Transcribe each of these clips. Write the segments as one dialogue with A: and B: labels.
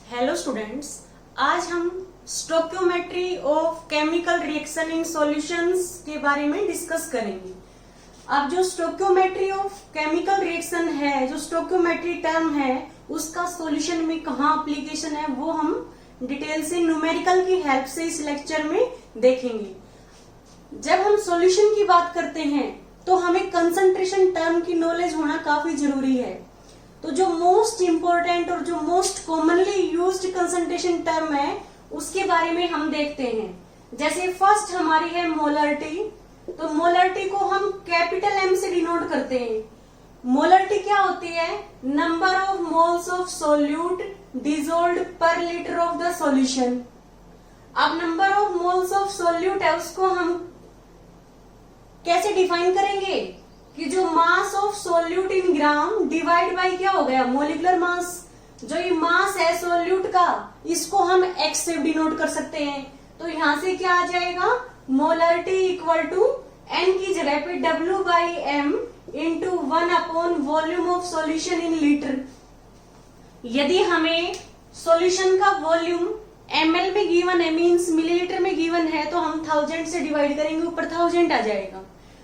A: Hello students, आज हम stoichiometry of chemical reaction in solutions के बारे में डिस्कस करेंगे। अब जो स्टोक्योमेट्री ऑफ केमिकल रिएक्शन है, जो स्टोक्योमेट्री टर्म है, उसका सॉल्यूशन में कहाँ एप्लीकेशन है वो हम डिटेल से न्यूमेरिकल की हेल्प से इस लेक्चर में देखेंगे। जब हम सॉल्यूशन की बात करते हैं तो हमें कंसंट्रेशन टर्म की नॉलेज होना काफी जरूरी है। तो जो मोस्ट इंपॉर्टेंट और जो most commonly used concentration term है उसके बारे में हम देखते हैं। जैसे फर्स्ट हमारी है मोलरिटी। तो मोलरिटी को हम कैपिटल एम से डिनोट करते हैं। मोलरिटी क्या होती है? Number of moles of solute dissolved per litre of the solution. अब number of moles of solute है उसको हम कैसे डिफाइन करेंगे कि जो mass of solute in gram divide by क्या हो गया? मोलिकुलर मास। जो ये मास है सोल्यूट का, इसको हम एक्स से डिनोट कर सकते हैं। तो यहां से क्या आ जाएगा? मोलरिटी इक्वल टू एन की जगह पे W by M into 1 volume of solution in litre. यदि हमें सॉल्यूशन का वॉल्यूम ml में गिवन है, मीन्स मिलीलीटर में गिवन है, तो हम 1000 से डिवाइड करेंगे, ऊपर 1000 आ जाएगा।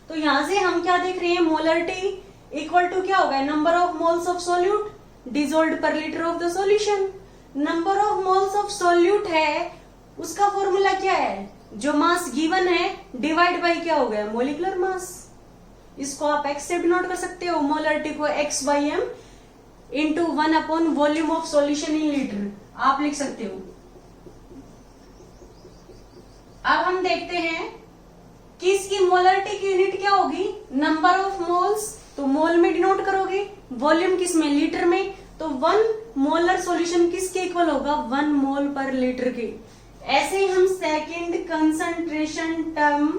A: तो यहां से हम क्या देख रहे हैं? मोलरिटी इक्वल टू क्या होगा? Number of moles of solute dissolved per litre of the solution. Number of moles of solute है, उसका फॉर्मूला क्या है? जो मास गिवन है डिवाइड बाय क्या हो गया? Molecular mass. इसको आप एक्स से डिनोट कर सकते हो। मोलरिटी को X by M into 1 volume of solution in litre आप लिख सकते हो। अब हम देखते हैं कि इसकी मोलरिटी की यूनिट क्या होगी? Number of moles. तो मोल में डिनोट करोगे, वॉल्यूम किस में? लीटर में। तो 1 मोलर सॉल्यूशन किसके इक्वल होगा? 1 मोल पर लीटर के। ऐसे ही हम सेकंड कंसंट्रेशन टर्म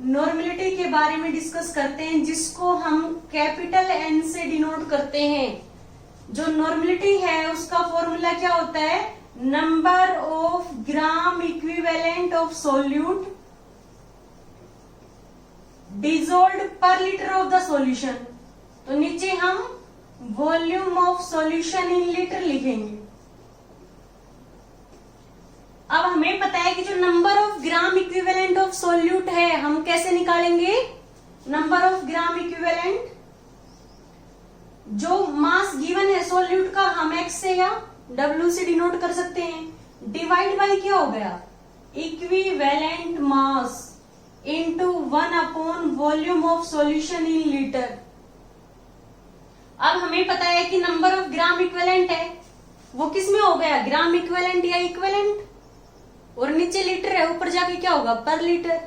A: नॉर्मेलिटी के बारे में डिस्कस करते हैं, जिसको हम कैपिटल एन से डिनोट करते हैं। जो नॉर्मेलिटी है उसका फॉर्मूला क्या होता है? Number of gram equivalent of solute dissolved per litre of the solution. तो नीचे हम volume of solution in litre लिखेंगे। अब हमें पता है कि जो number of gram equivalent of solute है, हम कैसे निकालेंगे? नंबर ऑफ ग्राम इक्विवेलेंट, जो मास गिवन है सोल्यूट का, हम एक्स से या डब्ल्यू से डिनोट कर सकते हैं। डिवाइड बाय क्या हो गया? Equivalent mass into 1 volume of solution in litre. अब हमें पता है कि नंबर ऑफ ग्राम इक्विवेलेंट है, वो किस में हो गया? ग्राम इक्विवेलेंट या इक्विवेलेंट, और नीचे लीटर है, ऊपर जाके क्या होगा? पर लीटर।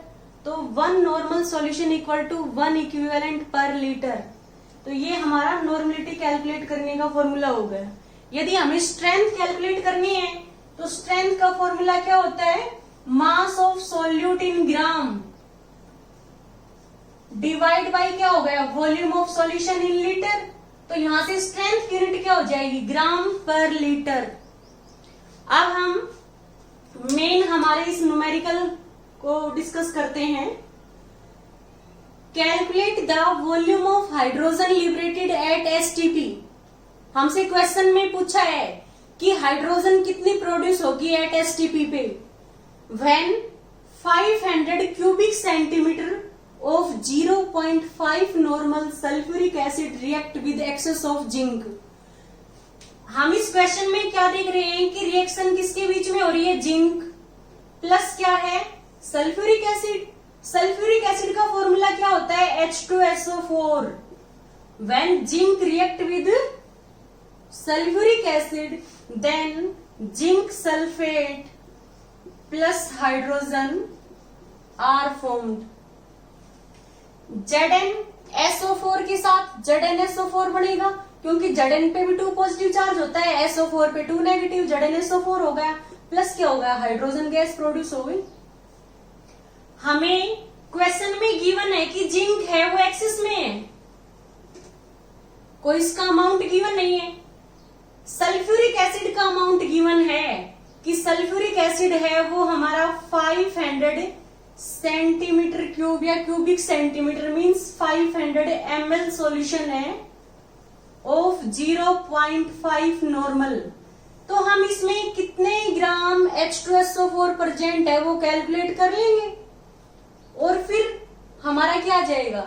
A: तो 1 normal solution equal to 1 equivalent per litre. तो ये हमारा नॉर्मलिटी कैलकुलेट करने का फॉर्मूला हो गया। यदि हमें स्ट्रेंथ कैलकुलेट करनी है तो स्ट्रेंथ का फॉर्मूला क्या होता है? Mass of solute in gram divide by क्या हो गया? Volume of solution in litre. तो यहां से स्ट्रेंथ की यूनिट क्या हो जाएगी? ग्राम पर लीटर। अब हम मेन हमारे इस न्यूमेरिकल को डिस्कस करते हैं। Calculate the volume of hydrogen liberated at STP. हमसे क्वेश्चन में पूछा है कि हाइड्रोजन कितनी प्रोड्यूस होगी एट एसटीपी पे, when 500 cubic centimetre of 0.5 normal sulfuric acid react with excess of zinc। हम इस क्वेश्चन में क्या देख रहे हैं कि रिएक्शन किसके बीच में हो रही है? जिंक प्लस क्या है? Sulphuric acid. सल्फ्यूरिक एसिड का फॉर्मूला क्या होता है? H2SO4। When zinc react with sulphuric acid then zinc sulphate plus hydrogen are formed. ZnSO4 के साथ ZnSO4 बनेगा, क्योंकि Zn पे भी 2 पॉजिटिव चार्ज होता है, SO4 पे 2 नेगेटिव, ZnSO4 हो गया। प्लस क्या हो गया? हाइड्रोजन गैस प्रोड्यूस हो गई। हमें क्वेश्चन में गिवन है कि जिंक है वो एक्सिस में है, कोई इसका अमाउंट गिवन नहीं है। सल्फ्यूरिक एसिड का अमाउंट गिवन है कि सल्फ्यूरिक एसिड है वो हमारा 500 सेंटीमीटर क्यूब या cubic centimetre means 500 ml solution है ऑफ 0.5 नॉर्मल। तो हम इसमें कितने ग्राम H2SO4 प्रेजेंट है वो कैलकुलेट कर लेंगे और फिर हमारा क्या आ जाएगा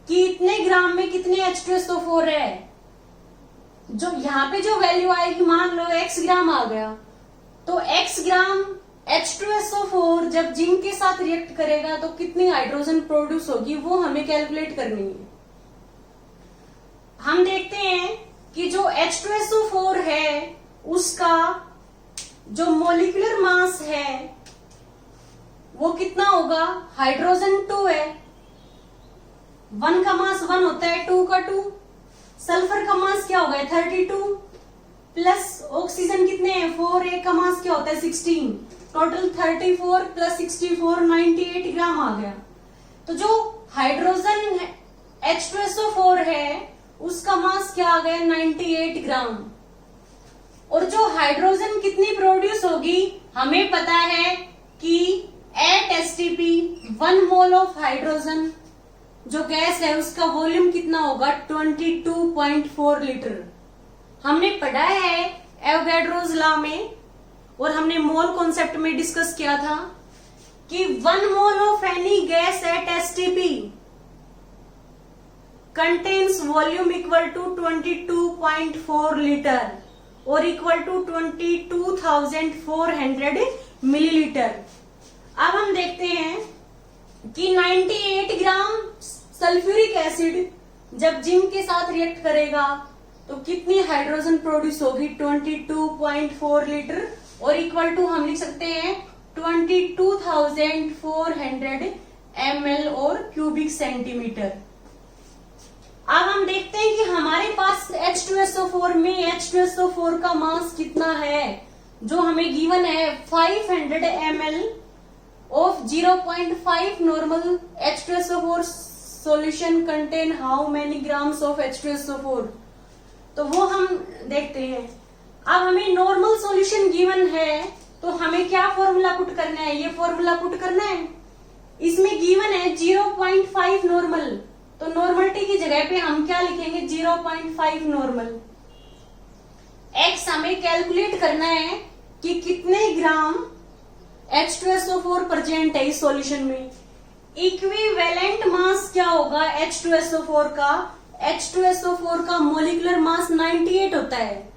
A: कि इतने ग्राम में कितने H2SO4 है। जो यहाँ पे जो वैल्यू आएगी, मान लो x ग्राम आ गया, तो x ग्राम H2SO4 जब जिंक के साथ रिएक्ट करेगा तो कितनी हाइड्रोजन प्रोड्यूस होगी वो हमें कैलकुलेट करनी है। हम देखते हैं कि जो H2SO4 है उसका जो मोलिकुलर मास है वो कितना होगा, हाइड्रोजन 2 है, 1 का मास 1 होता है, 2 का 2, सल्फर का मास क्या होगा 32 प्लस ऑक्सीजन कितने हैं 4, एक का मास क्या होता है 16, टोटल 34 प्लस 64 98 ग्राम आ गया। तो जो हाइड्रोजन H2SO4 है उसका मास क्या आ गया 98 ग्राम। और जो हाइड्रोजन कितनी प्रोड्यूस होगी, हमें पता है कि at STP 1 mole of hydrogen जो गैस है उसका वॉल्यूम कितना होगा 22.4 लीटर। हमने पढ़ा है एवोगैड्रोस लॉ में और हमने मोल कॉन्सेप्ट में डिस्कस किया था कि 1 mole of any gas at STP contains volume equal to 22.4 litre और इक्वल टू 22,400 मिलीलीटर। अब हम देखते हैं कि 98 ग्राम सल्फ्यूरिक एसिड जब जिंक के साथ रिएक्ट करेगा तो कितनी हाइड्रोजन प्रोड्यूस होगी 22.4 लीटर और इक्वल टू हम लिख सकते हैं 22,400 ml और क्यूबिक सेंटीमीटर। अब हम देखते हैं कि हमारे पास H2SO4 में H2SO4 का मास कितना है, जो हमें गिवन है 500 ml of 0.5 normal H2SO4 solution contain how many grams of H2SO4, तो वो हम देखते हैं। अब हमें नॉर्मल सॉल्यूशन गिवन है तो हमें क्या फॉर्मूला पुट करना है, ये फॉर्मूला पुट करना है। इसमें गिवन है 0.5 नॉर्मल, तो नॉर्मलिटी की जगह पे हम क्या लिखेंगे 0.5 नॉर्मल। x हमें कैलकुलेट करना है कि कितने ग्राम H2SO4 प्रेजेंट है इस सॉल्यूशन में। इक्विवेलेंट मास क्या होगा H2SO4 का, H2SO4 का मोलिकुलर मास 98 होता है।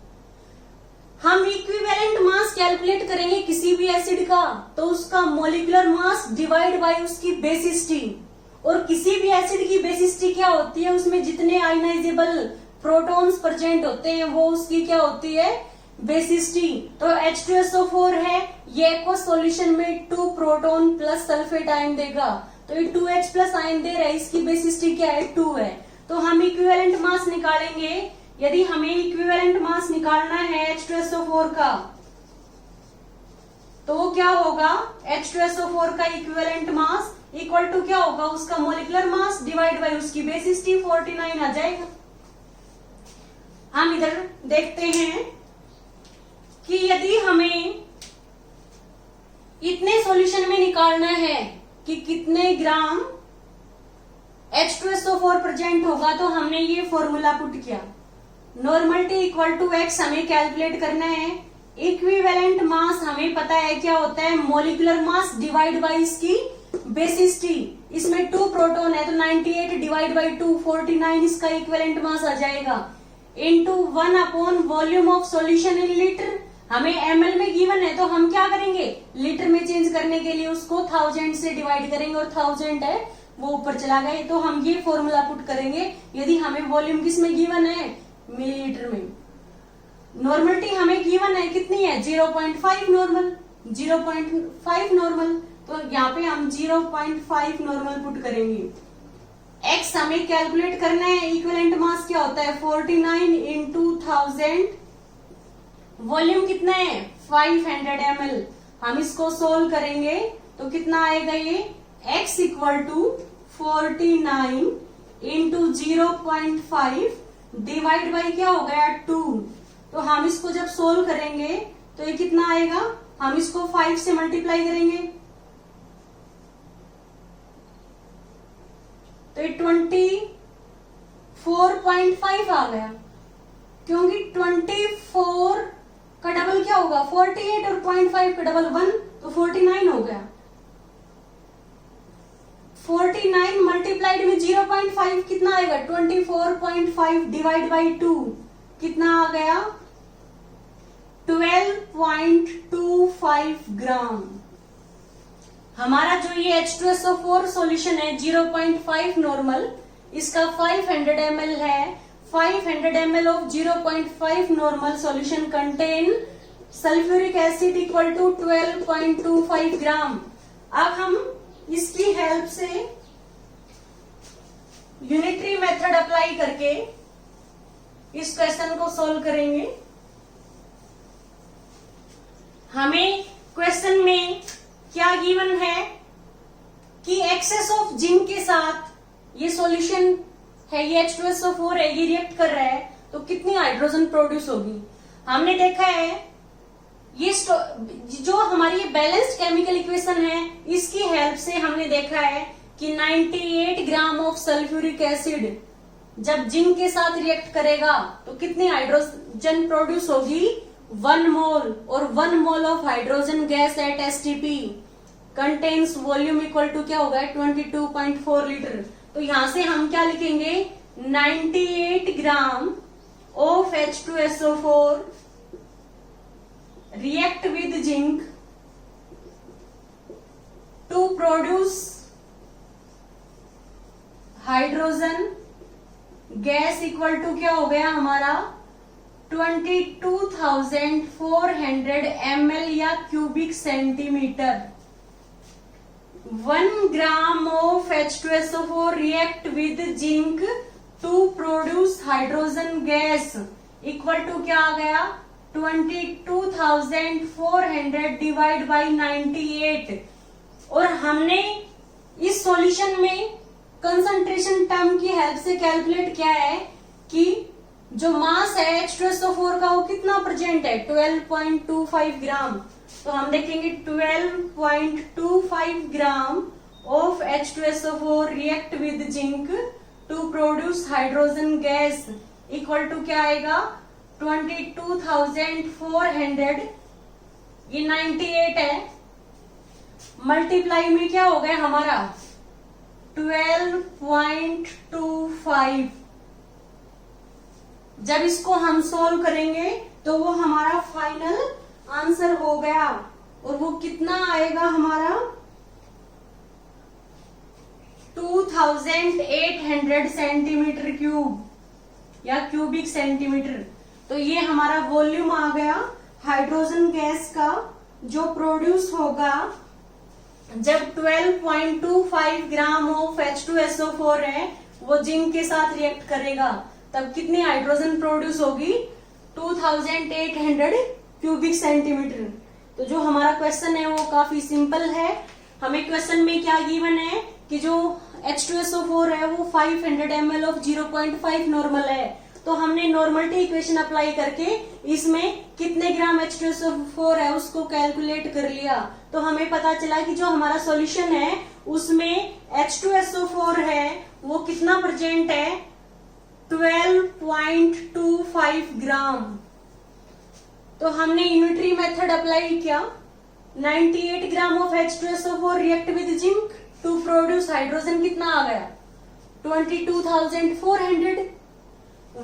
A: हम इक्विवेलेंट मास कैलकुलेट करेंगे किसी भी एसिड का तो उसका मोलिकुलर मास डिवाइड बाय उसकी बेसिसिटी, और किसी भी एसिड की बेसिसिटी क्या होती है, उसमें जितने आयनाइजेबल प्रोटॉन्स प्रेजेंट होते हैं वो उसकी क्या होती है बेसिसिटी। तो H2SO4 है, ये को सॉल्यूशन में 2 प्रोटॉन प्लस सल्फेट आयन देगा, तो ये 2H प्लस आयन दे रहा है, इसकी बेसिसिटी क्या है 2 है। तो हम इक्विवेलेंट मास निकालेंगे। यदि हमें इक्विवेलेंट मास निकालना है H2SO4 का तो वो क्या होगा, H2SO4 का इक्विवेलेंट मास इक्वल टू क्या होगा, उसका मोलिकुलर मास डिवाइड बाय उसकी बेसिसिटी 49 आ जाएगा। हम इधर देखते हैं कि यदि हमें इतने सॉल्यूशन में निकालना है कि कितने ग्राम H2SO4 प्रेजेंट होगा, तो हमने ये फॉर्मूला पुट किया। नॉर्मलिटी इक्वल टू x हमें कैलकुलेट करना है। इक्विवेलेंट मास हमें पता है क्या होता है, मोलिकुलर मास डिवाइड बाय इसकी बेसिसिटी। इसमें 2 प्रोटॉन है तो 98 डिवाइड बाय 2 49 इसका इक्विवेलेंट मास आ जाएगा, into 1 upon volume of solution in litre. हमें ml में गिवन है तो हम क्या करेंगे, लीटर में चेंज करने के लिए उसको 1000 से डिवाइड करेंगे और 1000 है वो ऊपर चला गया, तो हम ये फॉर्मूला पुट करेंगे। यदि हमें वॉल्यूम किस में गिवन है, मिलीलीटर में। नॉर्मलिटी हमें गिवन है कितनी है 0.5 नॉर्मल, 0.5 नॉर्मल, तो यहाँ पे हम 0.5 नॉर्मल पुट करेंगे। x हमें कैलकुलेट करना है, इक्विवेलेंट मास क्या होता है 49 इंटू 1000, वॉल्यूम कितना है 500 ml। हम इसको सोल्व करेंगे तो कितना आएगा ये, x equal to 49 into 0.5 divide by क्या हो गया 2। तो हम इसको जब सोल्व करेंगे तो ये कितना आएगा, हम इसको 5 से मल्टीप्लाई करेंगे तो ये 24.5 आ गया, क्योंकि 24 का होगा 48 और 0.5 का डबल 1 तो 49 हो गया। 49 मल्टीप्लाइड में 0.5 कितना आएगा 24.5 डिवाइड बाई 2 कितना आ गया 12.25 ग्राम। हमारा जो ये H2SO4 सॉल्यूशन है 0.5 नॉर्मल, इसका 500 ml है। 500 ml of 0.5 normal solution contain sulphuric acid equal to 12.25 gram. अब हम इसकी हेल्प से यूनिटरी मेथड अप्लाई करके इस क्वेश्चन को सॉल्व करेंगे। हमें क्वेश्चन में क्या गिवन है कि एक्सेस ऑफ जिंक के साथ ये सॉल्यूशन है, ये H2SO4 है, ये रिएक्ट कर रहा है तो कितनी हाइड्रोजन प्रोड्यूस होगी। हमने देखा है ये जो हमारी बैलेंस्ड केमिकल इक्वेशन है इसकी हेल्प से हमने देखा है कि 98 ग्राम ऑफ सल्फ्यूरिक एसिड जब जिंक के साथ रिएक्ट करेगा तो कितनी हाइड्रोजन प्रोड्यूस होगी 1 मोल, और 1 mole of hydrogen gas at STP contains volume equal to क्या होगा 22.4 लीटर। तो यहां से हम क्या लिखेंगे 98 gram of H2SO4 react with zinc to produce hydrogen gas equal to क्या हो गया हमारा 22,400 ml या cubic centimetre. 1 gram of H2SO4 react with zinc to produce hydrogen gas equal to क्या आ गया 22,400 डिवाइड बाई 98। और हमने इस सॉल्यूशन में कंसंट्रेशन टर्म की हेल्प से कैलकुलेट किया है कि जो मास है H2SO4 का वो कितना प्रेजेंट है 12.25 ग्राम। तो हम देखेंगे 12.25 gram of H2SO4 react with zinc to produce hydrogen gas equal to क्या आएगा 22,400, ये 98 है, मल्टीप्लाई में क्या हो गया हमारा 12.25। जब इसको हम सॉल्व करेंगे तो वो हमारा फाइनल आंसर हो गया, और वो कितना आएगा हमारा 2800 सेंटीमीटर क्यूब या क्यूबिक सेंटीमीटर। तो ये हमारा वॉल्यूम आ गया हाइड्रोजन गैस का जो प्रोड्यूस होगा जब 12.25 ग्राम ऑफ H2SO4 है वो जिंक के साथ रिएक्ट करेगा, तब कितनी हाइड्रोजन प्रोड्यूस होगी 2800 क्यूबिक सेंटीमीटर। तो जो हमारा क्वेश्चन है वो काफी सिंपल है। हमें क्वेश्चन में क्या गिवन है कि जो H2SO4 है वो 500 ml ऑफ 0.5 नॉर्मल है, तो हमने नॉर्मलिटी इक्वेशन अप्लाई करके इसमें कितने ग्राम H2SO4 है उसको कैलकुलेट कर लिया। तो हमें पता चला कि जो हमारा सॉल्यूशन है उसमें H2SO4 है वो कितना प्रेजेंट है 12.25 ग्राम। तो हमने यूनिटरी मेथड अप्लाई किया 98 gram of H2SO4 react with zinc to produce hydrogen कितना आ गया 22,400।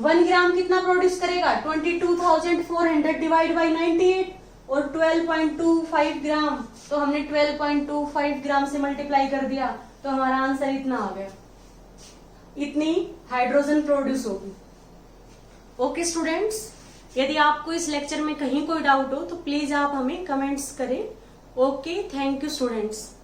A: 1 ग्राम कितना प्रोड्यूस करेगा 22,400 डिवाइड बाई 98 और 12.25 ग्राम, तो हमने 12.25 ग्राम से मल्टीप्लाई कर दिया तो हमारा आंसर इतना आ गया, इतनी हाइड्रोजन प्रोड्यूस होगी। ओके स्टूडेंट्स, यदि आपको इस लेक्चर में कहीं कोई डाउट हो तो प्लीज आप हमें कमेंट्स करें। Okay, thank you students.